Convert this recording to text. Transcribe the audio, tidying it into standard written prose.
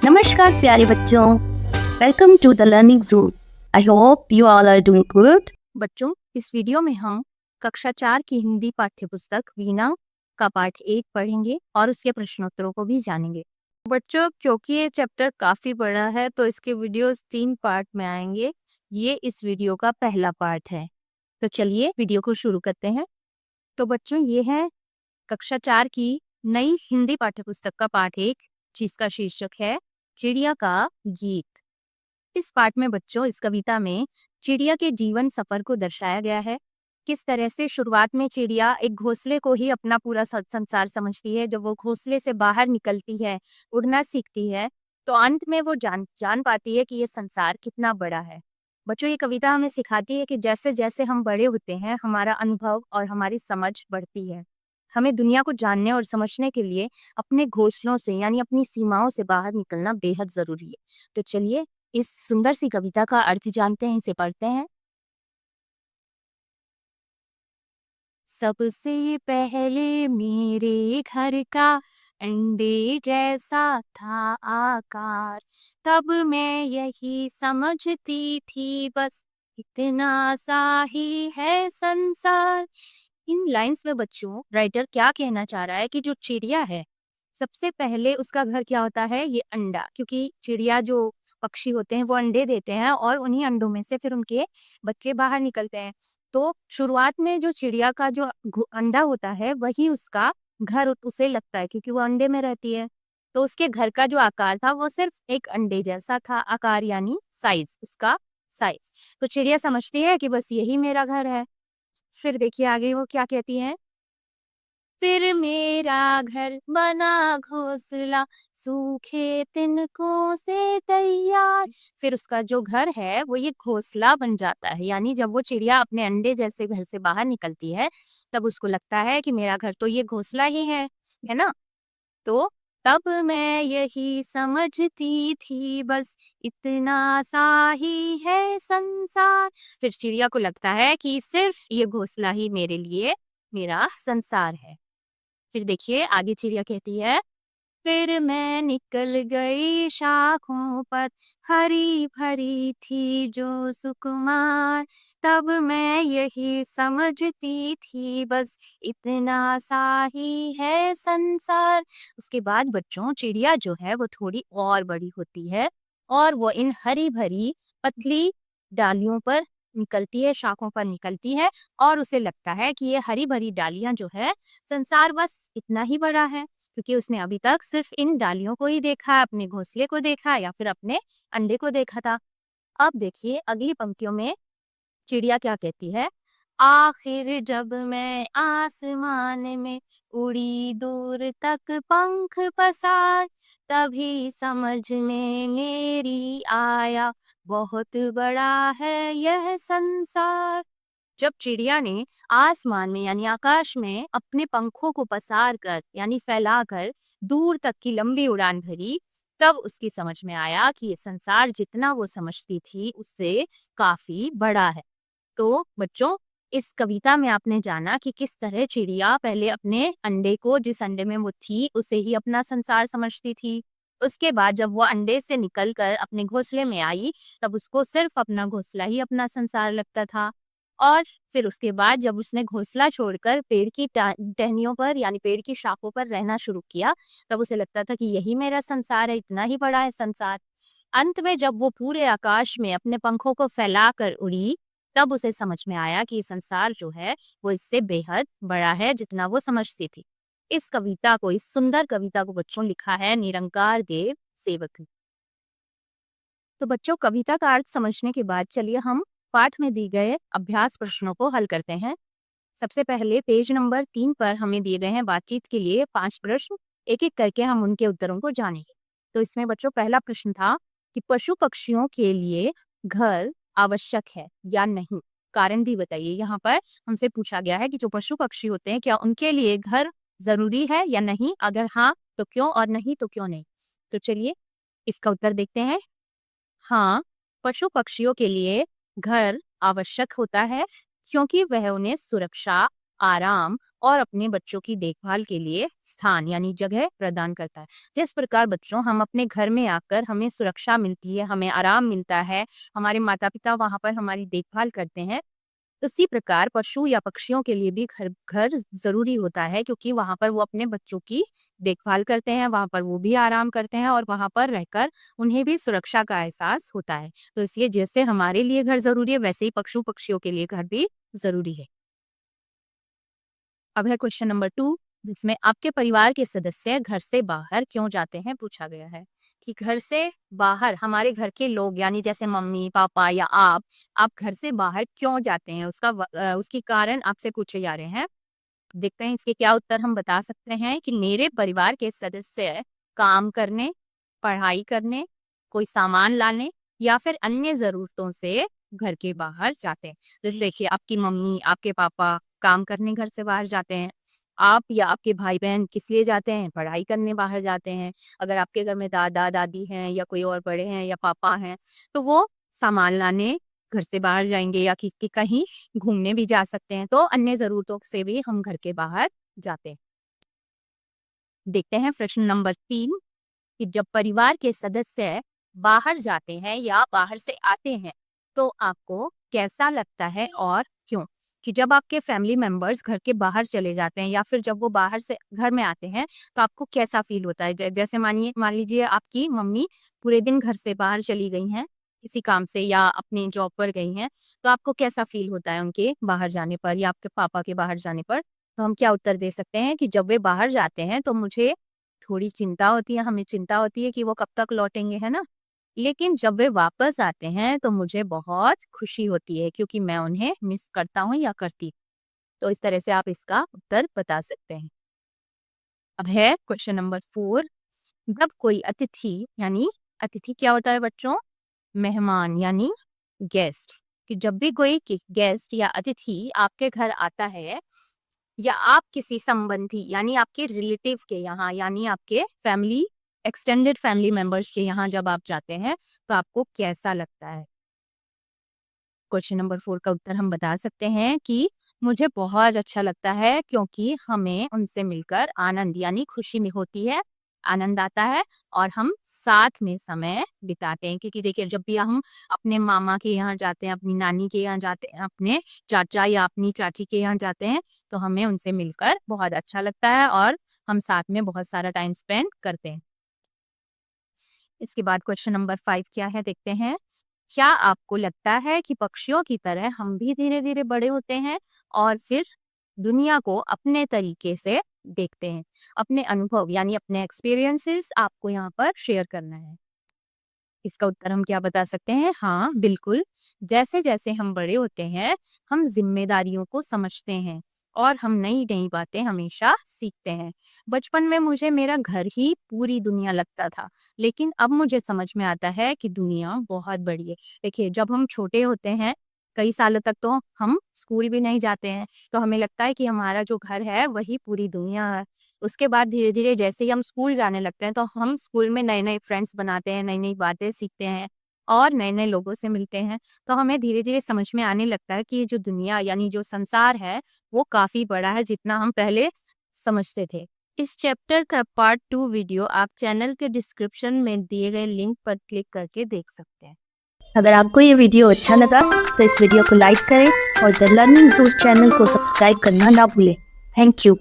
नमस्कार प्यारे बच्चों, welcome to the learning zone. I hope you all are doing good. बच्चों, इस वीडियो में हम कक्षा 4 की हिंदी पाठ्य पुस्तक वीणा का पाठ 1 पढ़ेंगे और उसके प्रश्नोत्तरों को भी जानेंगे। बच्चों, क्योंकि ये चैप्टर काफी बड़ा है तो इसके वीडियोस 3 पार्ट में आएंगे। ये इस वीडियो का पहला पार्ट है। तो चलिए वीडियो को शुरू करते हैं। तो बच्चों, ये है कक्षा 4 की नई हिंदी पाठ्य पुस्तक का पाठ 1, जिसका शीर्षक है चिड़िया का गीत। इस पाठ में बच्चों, इस कविता में चिड़िया के जीवन सफर को दर्शाया गया है। किस तरह से शुरुआत में चिड़िया एक घोंसले को ही अपना पूरा संसार समझती है। जब वो घोंसले से बाहर निकलती है, उड़ना सीखती है, तो अंत में वो जान पाती है कि ये संसार कितना बड़ा है। बच्चों, ये कविता हमें सिखाती है कि जैसे जैसे हम बड़े होते हैं, हमारा अनुभव और हमारी समझ बढ़ती है। हमें दुनिया को जानने और समझने के लिए अपने घोंसलों से यानी अपनी सीमाओं से बाहर निकलना बेहद जरूरी है। तो चलिए इस सुंदर सी कविता का अर्थ जानते हैं, इसे पढ़ते हैं। सबसे पहले मेरे घर का अंडे जैसा था आकार, तब मैं यही समझती थी बस इतना सा ही है संसार। इन लाइंस में बच्चों, राइटर क्या कहना चाह रहा है कि जो चिड़िया है, सबसे पहले उसका घर क्या होता है? ये अंडा। क्योंकि चिड़िया जो पक्षी होते हैं वो अंडे देते हैं और उन्हीं अंडों में से फिर उनके बच्चे बाहर निकलते हैं। तो शुरुआत में जो चिड़िया का जो अंडा होता है वही उसका घर उसे लगता है, क्योंकि वो अंडे में रहती है। तो उसके घर का जो आकार था वो सिर्फ एक अंडे जैसा था, आकार यानी साइज, उसका साइज। तो चिड़िया समझती है कि बस यही मेरा घर है। फिर देखिए आगे वो क्या कहती है। फिर मेरा घर बना घोंसला, सूखे तिनकों से तैयार। फिर उसका जो घर है वो ये घोंसला बन जाता है। यानी जब वो चिड़िया अपने अंडे जैसे घर से बाहर निकलती है, तब उसको लगता है कि मेरा घर तो ये घोंसला ही है ना। तो तब मैं यही समझती थी बस इतना सा ही है संसार। फिर चिड़िया को लगता है कि सिर्फ ये घोंसला ही मेरे लिए मेरा संसार है। फिर देखिए आगे चिड़िया कहती है, फिर मैं निकल गई शाखों पर, हरी भरी थी जो सुकुमार, तब मैं यही समझती थी बस इतना सा ही है संसार। उसके बाद बच्चों, चिड़िया जो है वो थोड़ी और बड़ी होती है और वो इन हरी भरी पतली डालियों पर निकलती है, शाखों पर निकलती है, और उसे लगता है कि ये हरी भरी डालियां जो है, संसार बस इतना ही बड़ा है। क्योंकि उसने अभी तक सिर्फ इन डालियों को ही देखा, अपने घोंसले को देखा या फिर अपने अंडे को देखा था। अब देखिए अगली पंक्तियों में चिड़िया क्या कहती है। आखिर जब मैं आसमान में उड़ी दूर तक पंख पसार, तभी समझ में मेरी आया बहुत बड़ा है यह संसार। जब चिड़िया ने आसमान में यानी आकाश में अपने पंखों को पसार कर यानी फैलाकर दूर तक की लंबी उड़ान भरी, तब उसकी समझ में आया कि ये संसार जितना वो समझती थी उससे काफी बड़ा है। तो बच्चों, इस कविता में आपने जाना कि किस तरह चिड़िया पहले अपने अंडे को, जिस अंडे में वो थी, उसे ही अपना संसार समझती थी। उसके बाद जब वो अंडे से निकलकर अपने घोंसले में आई, तब उसको सिर्फ अपना घोंसला ही अपना संसार लगता था। और फिर उसके बाद जब उसने घोंसला छोड़कर पेड़ की टहनियों पर यानी पेड़ की शाखों पर रहना शुरू किया, तब उसे लगता था कि यही मेरा संसार है, इतना ही बड़ा है संसार। अंत में जब वो पूरे आकाश में अपने पंखों को फैलाकर उड़ी, तब उसे समझ में आया कि संसार जो है वो इससे बेहद बड़ा है जितना वो समझती थी। इस कविता को, इस सुंदर कविता को बच्चों लिखा है निरंकार देव सेवक ने। तो बच्चों, कविता का अर्थ समझने के बाद चलिए हम पाठ में दिए गए अभ्यास प्रश्नों को हल करते हैं। सबसे पहले पेज नंबर 3 पर हमें दिए गए हैं बातचीत के लिए 5 प्रश्न। एक एक करके हम उनके उत्तरों को जानेंगे। तो इसमें बच्चों पहला प्रश्न था कि पशु पक्षियों के लिए घर आवश्यक है या नहीं, कारण भी बताइए। यहाँ पर हमसे पूछा गया है कि जो पशु पक्षी होते हैं क्या उनके लिए घर जरूरी है या नहीं, अगर हाँ तो क्यों और नहीं तो क्यों नहीं। तो चलिए इसका उत्तर देखते हैं। हाँ, पशु पक्षियों के लिए घर आवश्यक होता है, क्योंकि वह उन्हें सुरक्षा, आराम और अपने बच्चों की देखभाल के लिए स्थान यानी जगह प्रदान करता है। जिस प्रकार बच्चों हम अपने घर में आकर हमें सुरक्षा मिलती है, हमें आराम मिलता है, हमारे माता-पिता वहाँ पर हमारी देखभाल करते हैं, उसी प्रकार पशु या पक्षियों के लिए भी घर घर ज़रूरी होता है, क्योंकि वहाँ पर वो अपने बच्चों की देखभाल करते हैं, वहाँ पर वो भी आराम करते हैं और वहाँ पर रहकर उन्हें भी सुरक्षा का एहसास होता है। तो इसलिए जैसे हमारे लिए घर ज़रूरी है, वैसे ही पशु-पक्षियों के लिए घर भी ज़रूरी है। अब है क्वेश्चन नंबर 2, जिसमें आपके परिवार के सदस्य घर से बाहर क्यों जाते हैं पूछा गया है। कि घर से बाहर हमारे घर के लोग यानी जैसे मम्मी पापा या आप घर से बाहर क्यों जाते हैं, उसकी कारण आपसे पूछे जा रहे हैं। देखते हैं इसके क्या उत्तर हम बता सकते हैं। कि मेरे परिवार के सदस्य काम करने, पढ़ाई करने, कोई सामान लाने या फिर अन्य ज़रूरतों से घर के बाहर जाते हैं। जैसे देखिए, आपकी मम्मी, आपके पापा काम करने घर से बाहर जाते हैं। आप या आपके भाई-बहन किस लिए जाते हैं? पढ़ाई करने बाहर जाते हैं। अगर आपके घर में दादा-दादी हैं या कोई और बड़े हैं या पापा हैं, तो वो सामान लाने घर से बाहर जाएँगे या कि कहीं घूमने भी जा सकते हैं, तो अन्य ज़रूरतों से भी हम घर के बाहर जाते हैं। देखते हैं प्रश्न नंबर 3, कि जब परिवार के सदस्य बाहर जाते हैं या बाहर से आते हैं, तो आपको कैसा लगता है और क्यों? कि जब आपके फैमिली मेंबर्स घर के बाहर चले जाते हैं या फिर जब वो बाहर से घर में आते हैं, तो आपको कैसा फ़ील होता है? जैसे मान लीजिए आपकी मम्मी पूरे दिन घर से बाहर चली गई हैं, किसी काम से या अपनी जॉब पर गई हैं, तो आपको कैसा फ़ील होता है उनके बाहर जाने पर या आपके पापा के बाहर जाने पर? तो हम क्या उत्तर दे सकते हैं कि जब वे बाहर जाते हैं तो मुझे थोड़ी चिंता होती है, हमें चिंता होती है कि वो कब तक लौटेंगे, है ना? लेकिन जब वे वापस आते हैं तो मुझे बहुत खुशी होती है, क्योंकि मैं उन्हें मिस करता हूँ या करती हूँ। तो इस तरह से आप इसका उत्तर बता सकते हैं। अब है क्वेश्चन नंबर 4, जब कोई अतिथि यानी अतिथि क्या होता है बच्चों? मेहमान यानी गेस्ट। कि जब भी कोई गेस्ट या अतिथि आपके घर आता है या आप किसी संबंधी यानी आपके रिलेटिव के यहाँ यानी आपके फैमिली एक्सटेंडेड फैमिली मेंबर्स के यहाँ जब आप जाते हैं, तो आपको कैसा लगता है? क्वेश्चन नंबर 4 का उत्तर हम बता सकते हैं कि मुझे बहुत अच्छा लगता है, क्योंकि हमें उनसे मिलकर आनंद यानी खुशी में होती है, आनंद आता है और हम साथ में समय बिताते हैं। क्योंकि देखिए, जब भी हम अपने मामा के यहाँ जाते हैं, अपनी नानी के यहाँ जाते हैं, अपने चाचा या अपनी चाची के यहाँ जाते हैं, तो हमें उनसे मिलकर बहुत अच्छा लगता है और हम साथ में बहुत सारा टाइम स्पेंड करते हैं। इसके बाद क्वेश्चन नंबर 5 क्या है देखते हैं। क्या आपको लगता है कि पक्षियों की तरह हम भी धीरे-धीरे बड़े होते हैं और फिर दुनिया को अपने तरीके से देखते हैं? अपने अनुभव यानी अपने एक्सपीरियंसेस आपको यहाँ पर शेयर करना है। इसका उत्तर हम क्या बता सकते हैं? हाँ, बिल्कुल। जैसे-जैसे हम बड़े होते हैं, हम ज़िम्मेदारियों को समझते हैं और हम नई-नई बातें हमेशा सीखते हैं। बचपन में मुझे मेरा घर ही पूरी दुनिया लगता था, लेकिन अब मुझे समझ में आता है कि दुनिया बहुत बड़ी है। देखिए, जब हम छोटे होते हैं, कई सालों तक तो हम स्कूल भी नहीं जाते हैं, तो हमें लगता है कि हमारा जो घर है, वही पूरी दुनिया है। उसके बाद धीरे-धीरे जैसे ही हम स्कूल जाने लगते हैं, तो हम स्कूल में नए-नए फ्रेंड्स बनाते हैं, नई-नई बातें सीखते हैं और नए-नए लोगों से मिलते हैं। तो हमें धीरे-धीरे समझ में आने लगता है कि ये जो दुनिया यानी जो संसार है, वो काफ़ी बड़ा है जितना हम पहले समझते थे। इस चैप्टर का पार्ट 2 वीडियो आप चैनल के डिस्क्रिप्शन में दिए गए लिंक पर क्लिक करके देख सकते हैं। अगर आपको ये वीडियो अच्छा लगा तो इस वीडियो को लाइक करें और द लर्निंग ज़ोन चैनल को सब्सक्राइब करना ना भूलें। Thank you.